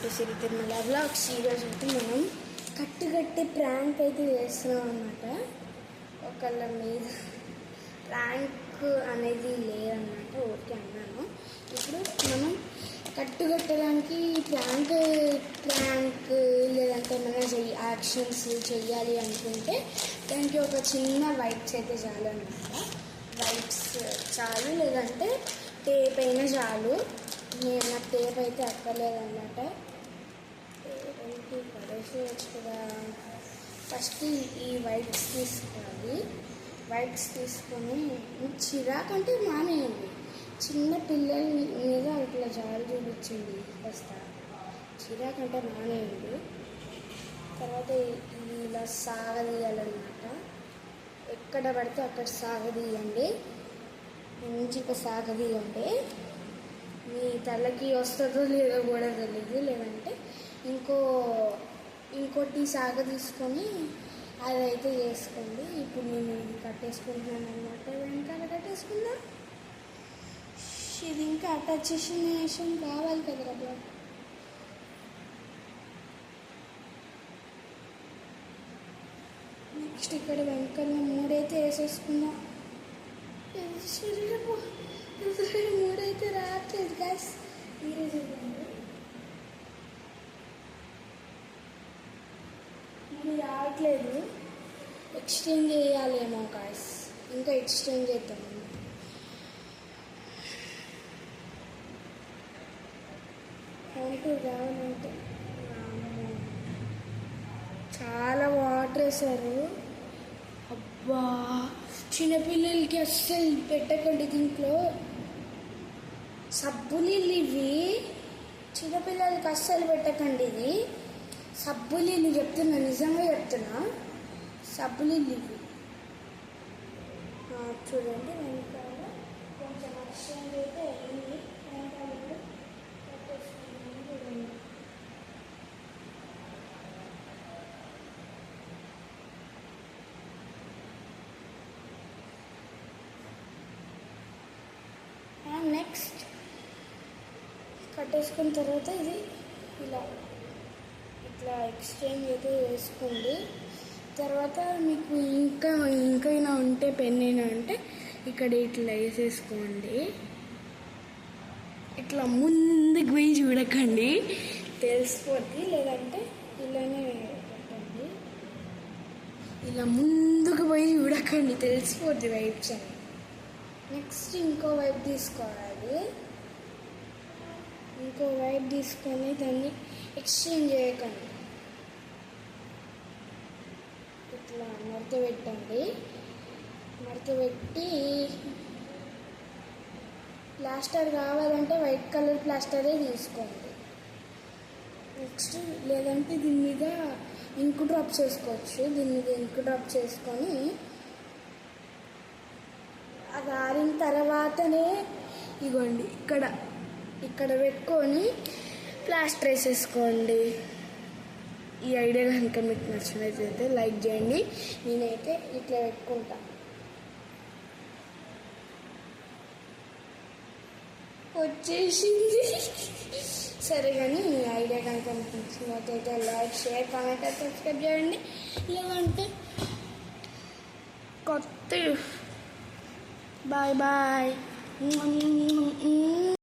To Siri Tirumala vlogs. ఈరోజు అయితే మనం కట్టు ప్రాంక్ అయితే చేస్తున్నాం అన్నమాట. ఒకళ్ళ మీద ప్రాంక్ అనేది లేదన్నమాట, ఓకే అన్నాను. ఇప్పుడు మనం కట్టడానికి ప్రాంక్ లేదంటే ఏమైనా యాక్షన్స్ చెయ్యాలి అనుకుంటే దానికి ఒక చిన్న వైప్స్ అయితే చాలు అన్నమాట. వైప్స్ చాలు, లేదంటే టేప్ అయినా చాలు. నాకు టేప్ అయితే అక్కర్లేదన్నమాట. టేప్ పడేసేయచ్చు కదా. ఫస్ట్ ఈ వైప్స్ తీసుకోవాలి. వైప్స్ తీసుకొని చిరాకంటే మానేయండి. చిన్న పిల్లల మీద ఇట్లా జాలి చూపించింది ఫస్ట్. చిరాకంటే మానేయండి. తర్వాత ఇది ఇలా సాగదీయాలన్నమాట. ఎక్కడ పడితే అక్కడ సాగదీయండి. మంచిగా సాగదీయండి. మీ తలకి వస్తుందో లేదో కూడా తెలియదు. లేదంటే ఇంకోటి సాగ తీసుకొని అదైతే చేసుకోండి. ఇప్పుడు నేను ఇది కట్టేసుకుంటున్నాను అన్నమాట. వెనకాల కట్టేసుకుందాం. ఇది ఇంకా అటాచ్షన్ కావాలి కదా అట్లా. నెక్స్ట్ ఇక్కడ వెనకాల 3 అయితే వేసేసుకుందాం. 3 అయితే రావట్లేదు గాయస్. మీరే చూడండి. ఇది రావట్లేదు. ఎక్స్చేంజ్ చేయాలేమో గాయస్. ఇంకా ఎక్స్చేంజ్ చేద్దాము. రావాలంటే చాలా వాటర్ వేసారు. అబ్బా, చిన్నపిల్లలకి అస్సలు పెట్టకండి. దీంట్లో సబ్బు నీళ్ళు ఇవి. చిన్నపిల్లలకి అస్సలు పెట్టకండి. ఇది సబ్బు నీళ్ళు చెప్తున్నా, నిజంగా చెప్తున్నా. సబ్బు నీళ్ళు ఇవి. చూడండి వెనకాల కొంచెం ఎక్స్చేంజ్ అయితే అయింది. వెనకాల చూడండి. నెక్స్ట్ కట్టేసుకున్న తర్వాత ఇది ఇట్లా ఎక్స్చేంజ్ అయితే వేసుకోండి. తర్వాత మీకు ఇంకైనా ఉంటే పెన్ అయినా ఉంటే ఇక్కడ ఇట్లా వేసేసుకోండి. ఇట్లా ముందుకు పోయి చూడకండి, తెలిసిపోద్ది. లేదంటే ఇలానే పెట్టండి. ఇలా ముందుకు పోయి చూడకండి, తెలిసిపోద్ది వైప్స్ అని. నెక్స్ట్ ఇంకో వైపు తీసుకోవాలి. ఇంకో వైపు తీసుకొని దాన్ని ఎక్స్చేంజ్ చేయకండి. ఇట్లా మడత పెట్టండి. మడత పెట్టి ప్లాస్టర్ కావాలంటే వైట్ కలర్ ప్లాస్టరే తీసుకోండి. నెక్స్ట్ లేదంటే దీని మీద ఇంకు డ్రాప్ చేసుకోవచ్చు. దీని మీద ఇంకు డ్రాప్ చేసుకొని అది ఆరిన తర్వాతనే ఇగోండి ఇక్కడ పెట్టుకొని ప్లాస్టర్ వేసేసుకోండి. ఈ ఐడియా కనుక మీకు నచ్చినట్లయితే లైక్ చేయండి. నేనైతే ఇట్లా పెట్టుకుంటా. వచ్చేసింది. సరే, కానీ ఈ ఐడియా కనుక మీకు నచ్చినట్లయితే లైక్, షేర్, కామెంట్, సబ్స్క్రైబ్ చేయండి. లేదంటే కొత్త బాయ్.